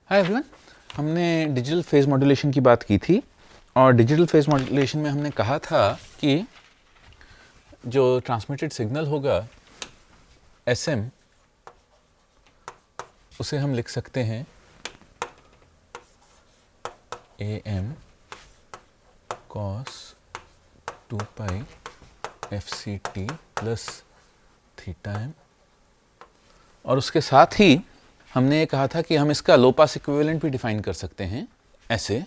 Hi everyone, हमने digital phase modulation की बात की थी और डिजिटल फेज मॉड्यूलेशन में हमने कहा था कि जो ट्रांसमिटेड सिग्नल होगा SM, उसे हम लिख सकते हैं AM cos 2 pi FCT plus theta m, और उसके साथ ही हमने ये कहा था कि हम इसका लो पास इक्विवेलेंट भी डिफाइन कर सकते हैं ऐसे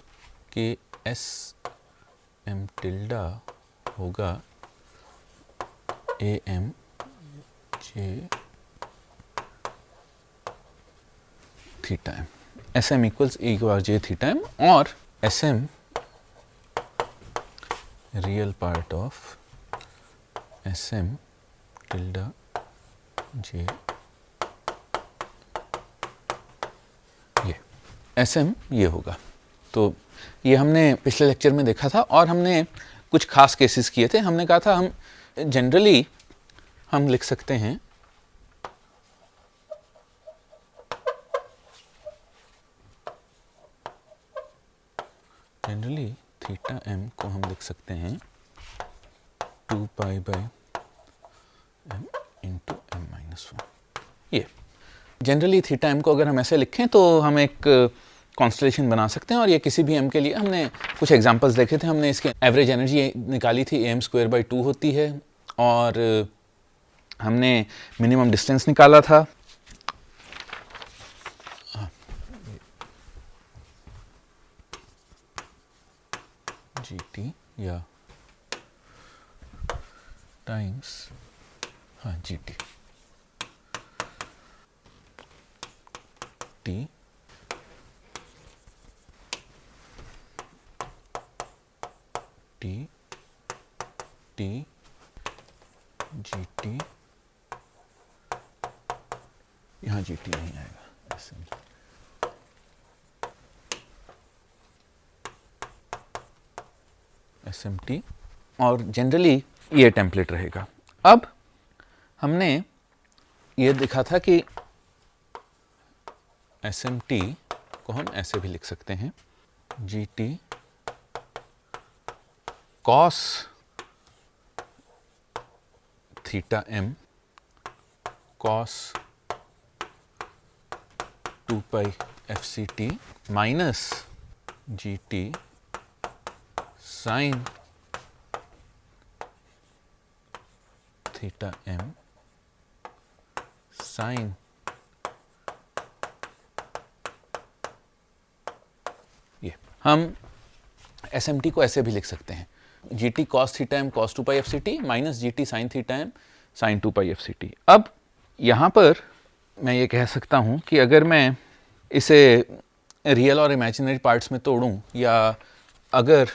कि SM टिल्डा होगा AM J theta m, SM equals E bar J theta m, और SM real part of SM tilde J, SM ये होगा। तो ये हमने पिछले लेक्चर में देखा था और हमने कुछ खास केसेस किए थे। हमने कहा था हम जनरली हम लिख सकते हैं थीटा m को हम लिख सकते हैं 2 pi by m into m-1। ये जनरली थीटा m को अगर हम ऐसे लिखें तो हम एक कॉन्स्टलेशन बना सकते हैं, और ये किसी भी m के लिए हमने कुछ एग्जांपल्स देखे थे। हमने इसके एवरेज एनर्जी निकाली थी, am²/2 होती है, और हमने मिनिमम डिस्टेंस निकाला था। GT या times GT T T T GT, यहाँ GT नहीं आएगा, SMT, और जनरली ये टेम्पलेट रहेगा। अब हमने ये देखा था कि SMT को हम ऐसे भी लिख सकते हैं GT cos theta m cos 2 pi FCT minus GT sin theta m sin ये हम SMT को ऐसे भी लिख सकते हैं GT cos theta m cos 2 pi FCT minus GT sin theta m sin 2 pi FCT। अब यहाँ पर मैं ये कह सकता हूँ कि अगर मैं इसे रियल और इमेजिनरी पार्ट्स में तोड़ूं, या अगर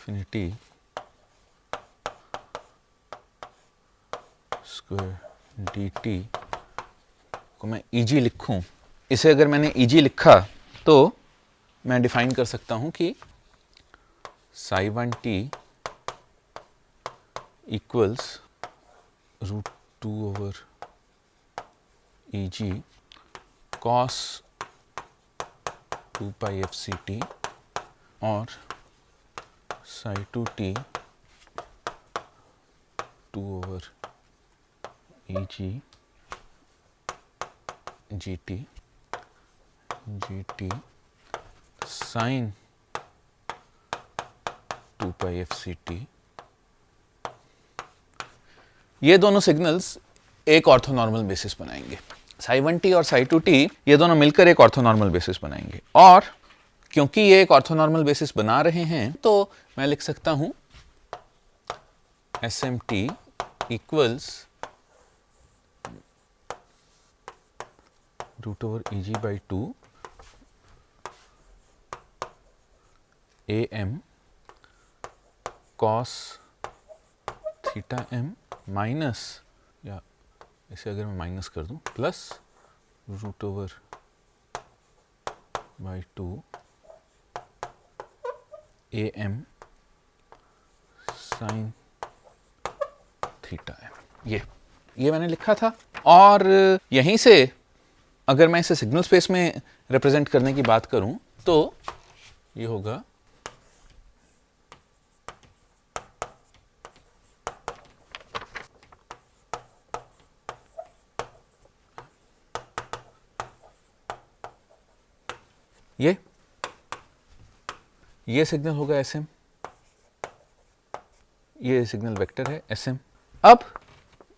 इन्फिनिटी स्क्वायर dt को मैं EG लिखूं, इसे अगर मैंने EG लिखा तो मैं डिफाइन कर सकता हूं कि psi1t equals √2 EG cos 2 pi FCT और psi2t 2 EG GT sin 2 pi FCT। ये दोनों सिग्नल्स एक ऑर्थोनॉर्मल बेसिस बनाएंगे। psi1t और psi2t ये दोनों मिलकर एक ऑर्थोनॉर्मल बेसिस बनाएंगे, और क्योंकि ये एक ऑर्थोनॉर्मल बेसिस बना रहे हैं तो मैं लिख सकता हूं SMT equals √EG/2 AM cos theta m minus, या इसे अगर मैं माइनस कर दूं, plus √/2 AM sin theta m। ये मैंने लिखा था, और यहीं से अगर मैं इसे सिग्नल स्पेस में रिप्रेजेंट करने की बात करूं तो ये होगा ये सिग्नल होगा SM, ये सिग्नल वेक्टर है SM। अब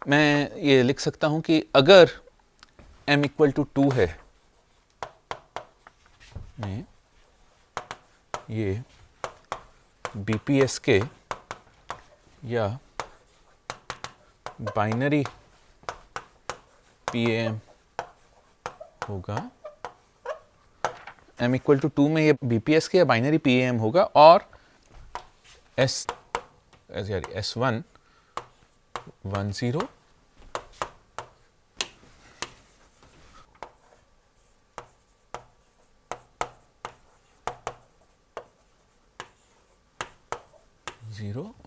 मैं ये लिख सकता हूं कि अगर m इक्वल टू 2 है में ये BPSK या बाइनरी PAM होगा, m इक्वल टू 2 में ये BPSK या बाइनरी PAM होगा और S1 10 0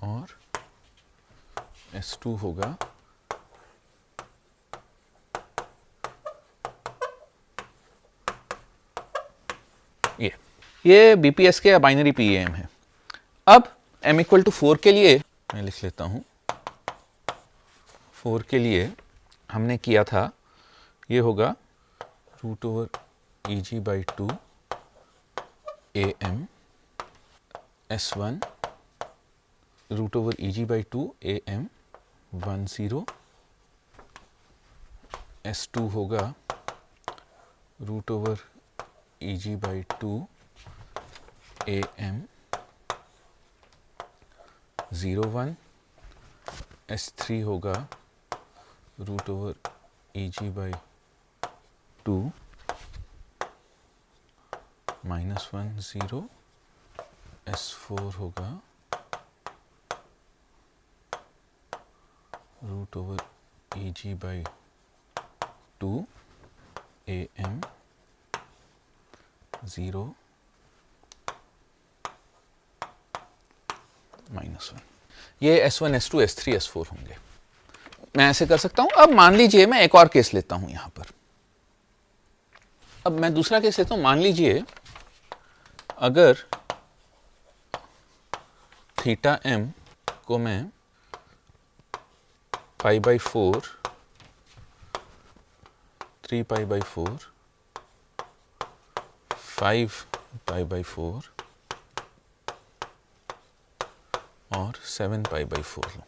और S2 होगा ये BPSK या बाइनरी PAM है। अब m इक्वल टू 4 के लिए मैं लिख लेता हूं, 4 के लिए हमने किया था ये होगा √EG/2 AM S1 √EG/2 AM 10 S2 होगा √EG/2 AM 01 S3 होगा √EG/2 -10 S4 होगा √EG/2 AM 0 -1। ये S1 S2 S3 S4 होंगे। मैं ऐसे कर सकता हूं। अब मान लीजिए मैं एक और केस लेता हूं यहां पर। अब मैं दूसरा केस लेता हूं। मान लीजिए अगर थीटा m को मैं π/4 3π/4 5π/4 और 7π/4 लूं।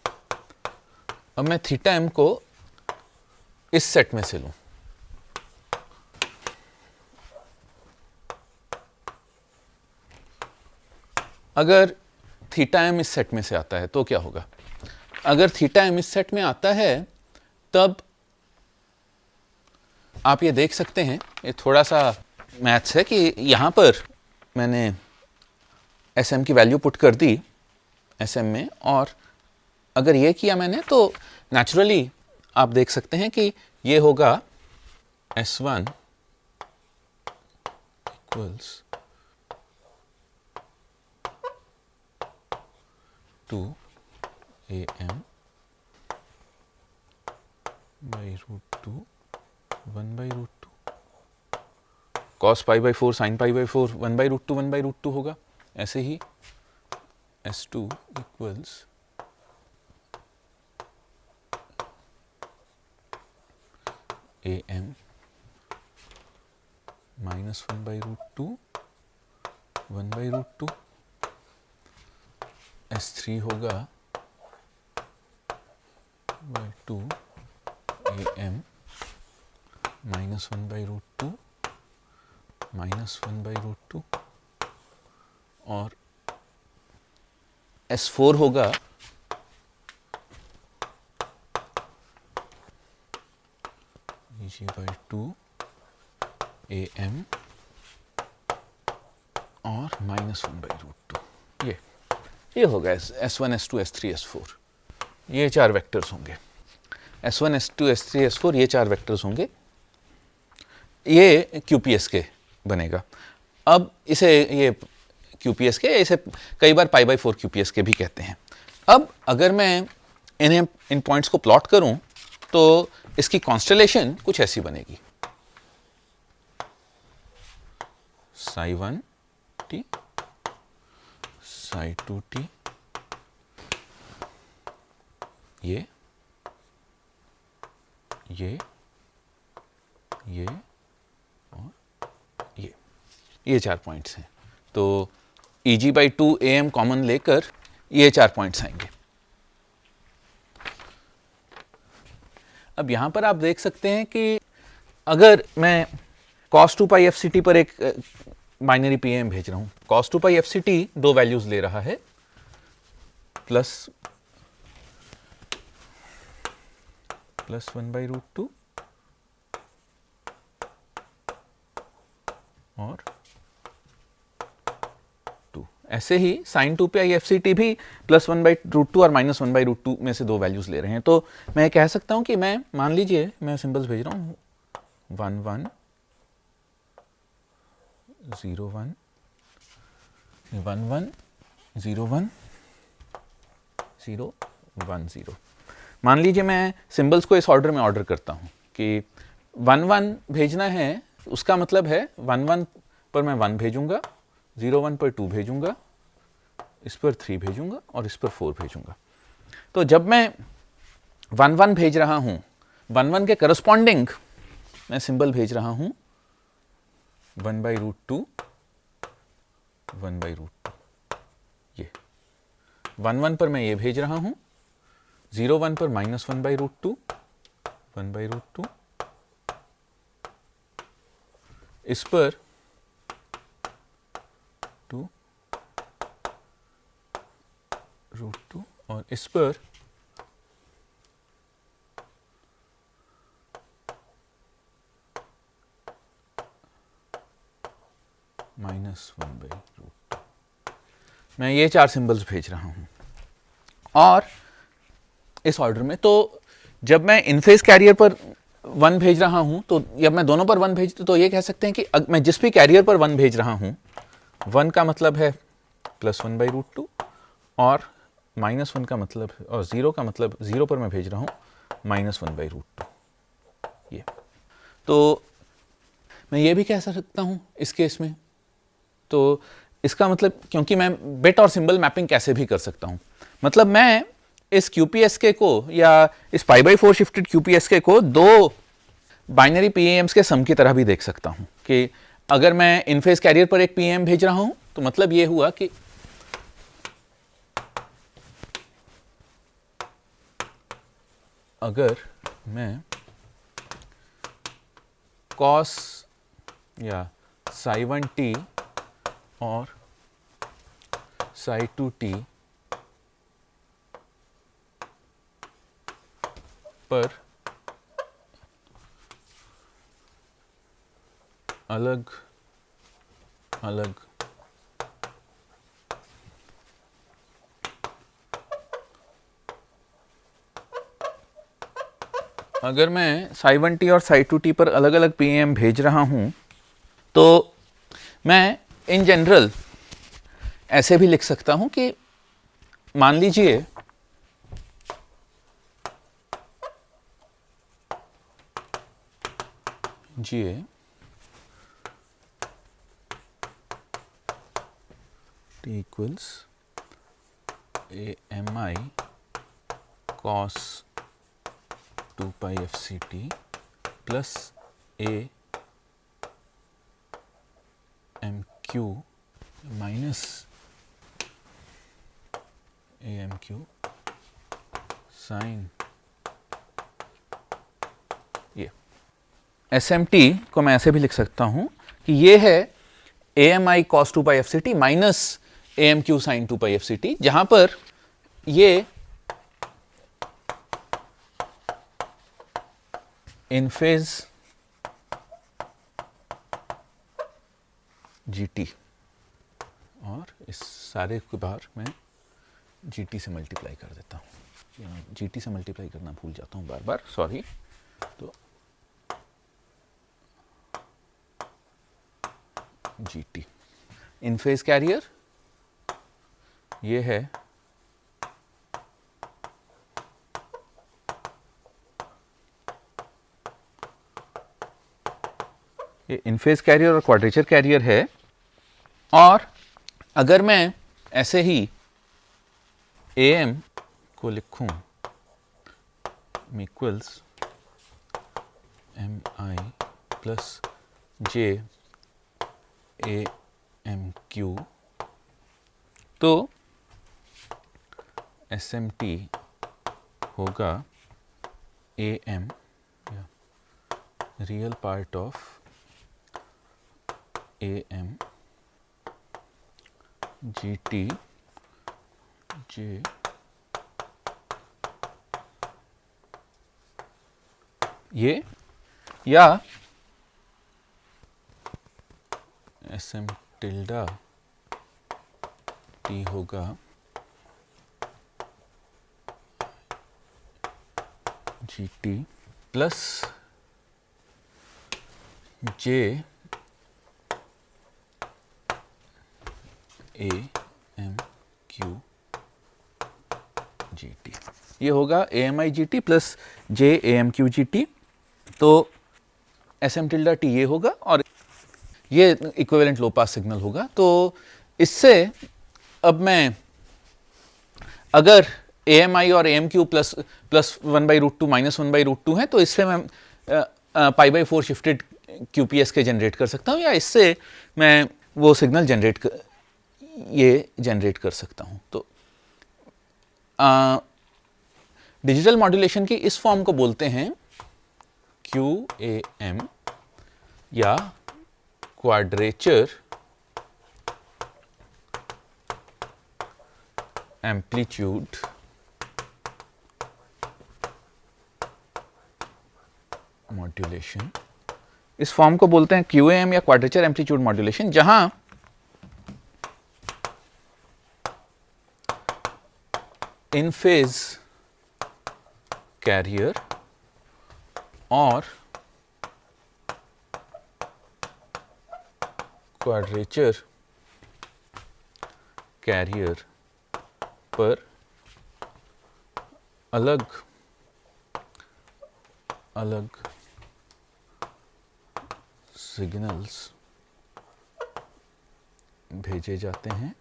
अब मैं थीटा m को इस सेट में से लूं। अगर थीटा m इस सेट में से आता है तो क्या होगा? अगर थीटा m इस सेट में आता है तब आप ये देख सकते हैं, ये थोड़ा सा मैथ्स है कि यहां पर मैंने SM की वैल्यू पुट कर दी SM में, और अगर ये किया मैंने तो नेचुरली आप देख सकते हैं कि ये होगा S1 equals to AM √2 1/√2 cos π/4 sin π/4 1/√2 1/√2 होगा। ऐसे ही S2 इक्वल्स AM -1/√2 1/√2 S3 होगा /2 AM -1/√2 -1/√2 और S4 होगा EG/2 AM और -1/√2। ये होगा S1 S2 S3 S4। ये 4 वेक्टर्स होंगे। S1 S2 S3 S4 ये 4 वेक्टर्स होंगे। ये QPSK बनेगा। अब इसे ये QPSK, इसे कई बार π/4 QPSK भी कहते हैं। अब अगर मैं इन पॉइंट्स को प्लॉट करूं तो इसकी कॉन्स्टेलेशन कुछ ऐसी बनेगी, psi1t, psi2t, ये और ये 4 पॉइंट्स हैं। तो Eg/2 AM कॉमन लेकर ये 4 पॉइंट्स आएंगे। अब यहां पर आप देख सकते हैं कि अगर मैं cos 2 pi FCT पर एक बाइनरी PM भेज रहा हूं, cos 2 pi FCT 2 वैल्यूज ले रहा है, प्लस 1/√2 और 2। ऐसे ही sin 2 pi FCT भी +1/√2 और -1/√2 में से 2 वैल्यूज ले रहे हैं। तो मैं कह सकता हूं कि मैं, मान लीजिए मैं सिंबल्स भेज रहा हूं 1 1 0 1 1 1 0 1 0 1 0। मान लीजिए मैं सिंबल्स को इस ऑर्डर में ऑर्डर करता हूं कि 1 1 भेजना है, उसका मतलब है 1 1 पर मैं 1 भेजूंगा, 0 1 पर 2 भेजूंगा, इस पर 3 भेजूंगा और इस पर 4 भेजूंगा। तो जब मैं 1 1 भेज रहा हूं, 1 1 के करस्पॉन्डिंग मैं सिंबल भेज रहा हूं 1/√2 1/√2। ये 1 1 पर मैं ये भेज रहा हूं, 0 1 पर -1/√2 1/√2, इस पर 2√2 और इस पर -1/√2। मैं ये 4 सिंबल्स भेज रहा हूं और इस ऑर्डर में। तो जब मैं इन फेज कैरियर पर 1 भेज रहा हूं, तो जब मैं दोनों पर 1 भेज, तो ये कह सकते हैं कि मैं जिस भी कैरियर पर 1 भेज रहा हूं, 1 का मतलब है +1/√2 और -1 का मतलब, और 0 का मतलब, 0 पर मैं भेज रहा हूं -1/√2। ये तो मैं ये भी कह सकता हूं इस केस में। तो इसका मतलब, क्योंकि मैं बिट और सिंबल मैपिंग कैसे भी कर सकता हूं, मतलब मैं इस QPSK को या इस π/4 शिफ्टेड QPSK को 2 बाइनरी PAMs के सम की तरह भी देख सकता हूं कि अगर मैं इन फेज कैरियर पर एक PM भेज रहा हूं, तो मतलब ये हुआ कि अगर मैं cos या psi1t और psi2t पर अलग अलग अगर मैं psi1t और psi2t पर अलग अलग PM भेज रहा हूं, तो मैं इन जनरल ऐसे भी लिख सकता हूं कि मान लीजिए GA T equals AMI cos 2 pi FCT plus AMQ minus AMQ sin। ये SMT को मैं ऐसे भी लिख सकता हूं कि ये है AMI cos 2 pi FCT minus AMQ sin 2 pi FCT, जहां पर ये इन फेज GT और इस सारे के बाहर मैं GT से मल्टीप्लाई कर देता हूँ। GT से मल्टीप्लाई करना भूल जाता हूँ बार बार, सॉरी। तो GT इन फेज कैरियर ये है ये इन फेज कैरियर और क्वाड्रेचर कैरियर है। और अगर मैं ऐसे ही AM को लिखूं इक्वल्स MI प्लस JAMQ, तो SMT होगा AM या real part of AM GT J ये, या SM टिल्डा T होगा GT प्लस JAMQ GT, ये होगा AMI GT plus JAMQ GT। तो SM टिल्डा T ये होगा और ये इक्विवेलेंट लो पास सिग्नल होगा। तो इससे अब मैं अगर AMI और AMQ प्लस 1/√2 माइनस 1/√2 है, तो इससे मैं π/4 शिफ्टेड QPS के जनरेट कर सकता हूँ, या इससे मैं वो सिग्नल जनरेट कर सकता हूँ। तो डिजिटल मॉड्यूलेशन की इस फॉर्म को बोलते हैं QAM या क्वाड्रेचर एम्पलीट्यूड मॉड्यूलेशन। इस फॉर्म को बोलते हैं QAM या क्वाड्रेचर एम्पलीट्यूड मॉड्यूलेशन, जहां इन फेज कैरियर और क्वाड्रेचर कैरियर पर अलग अलग सिग्नल्स भेजे जाते हैं,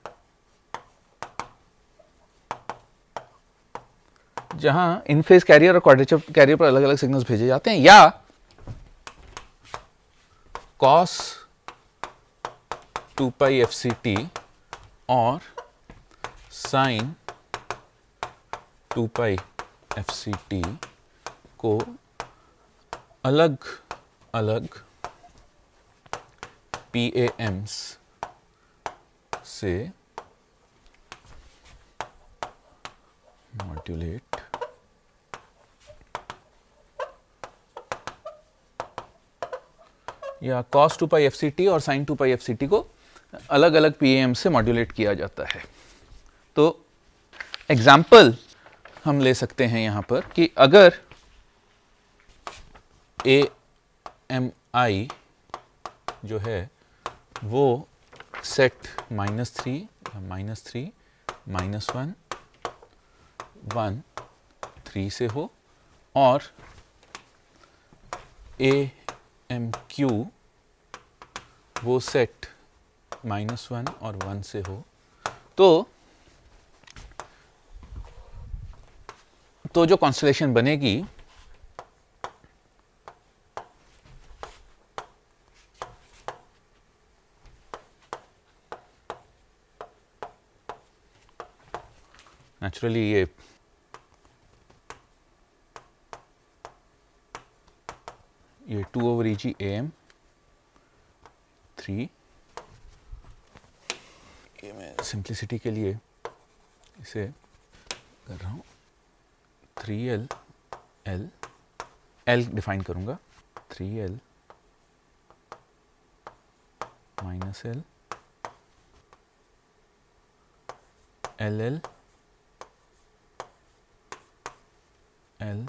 जहां इन फेज कैरियर और क्वाड्रेचर कैरियर पर अलग अलग सिग्नल्स भेजे जाते हैं, या cos 2π FCT और sin 2π FCT को अलग अलग PAMs से मॉड्यूलेट या cos 2π FCT और sin 2π FCT को अलग अलग PAM से मॉड्यूलेट किया जाता है। तो एग्जाम्पल हम ले सकते हैं यहां पर कि अगर AMI जो है वो सेट -3 -3 -1 1 3 से हो, और AMQ वो सेट -1 और 1 से हो, तो जो कॉन्स्टलेशन बनेगी नेचुरली ये ये 2/EG AM 3, ये मैं सिंप्लिसिटी के लिए इसे कर रहा हूँ 3L L डिफाइन करूँगा 3L -L LL L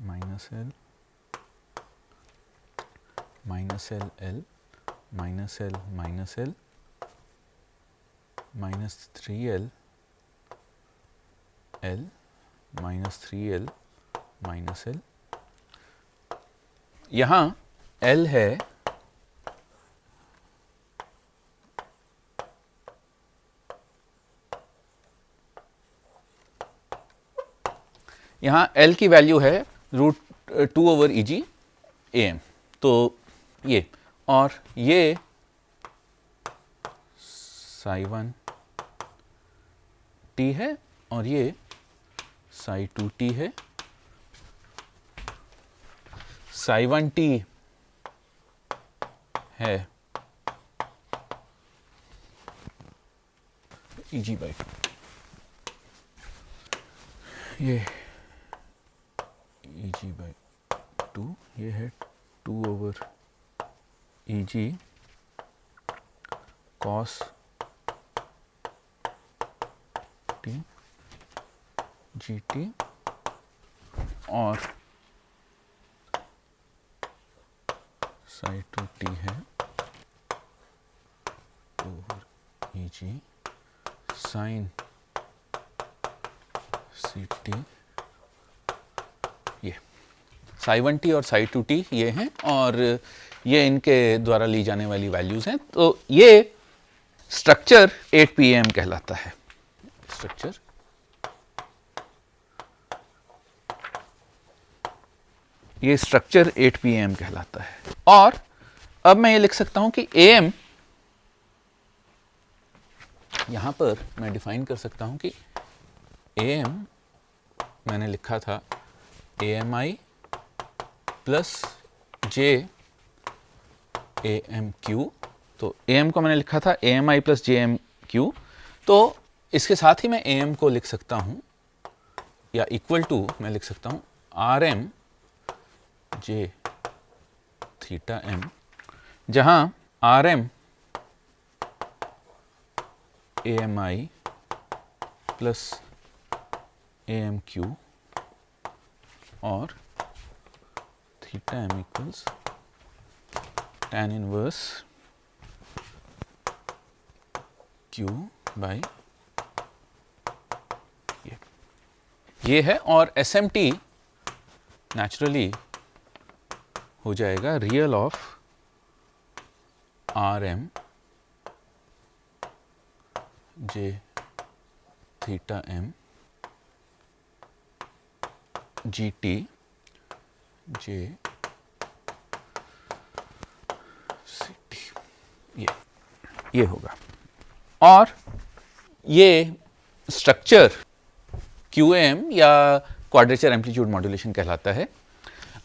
-L -LL -L -L -3L L -3L -L। यहाँ L है यहाँ L की वैल्यू है √2/EG/AM, तो ये, और ये psi1 t है और ये psi2 t है। psi1 t है EG/2, ये EG/2, ये है 2/EG cos t GT, और psi2 t है 2/EG sin CT। ये psi1 t और psi2 t ये हैं, और ये इनके द्वारा ली जाने वाली वैल्यूज हैं। तो ये स्ट्रक्चर 8pAM कहलाता है। स्ट्रक्चर ये स्ट्रक्चर 8pAM कहलाता है। और अब मैं ये लिख सकता हूं कि AM, यहां पर मैं डिफाइन कर सकता हूं कि AM मैंने लिखा था AMI प्लस JAMQ, तो AM को मैंने लिखा था AMI प्लस JMQ, तो इसके साथ ही मैं AM को लिख सकता हूं, या इक्वल टू मैं लिख सकता हूं RM J थीटा M, जहां RM AMI प्लस AMQ और theta M equals tan inverse Q by ये है। और SMT नेचुरली हो जाएगा real of RM J theta M GT J CT, ये होगा। और ये स्ट्रक्चर QAM या क्वाड्रेचर एम्पलीट्यूड मॉड्यूलेशन कहलाता है।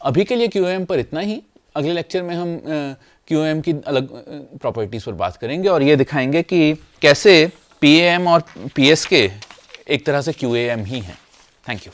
अभी के लिए QAM पर इतना ही। अगले लेक्चर में हम QAM की अलग प्रॉपर्टीज पर बात करेंगे और ये दिखाएंगे कि कैसे PAM और PSK एक तरह से QAM ही हैं। Thank you.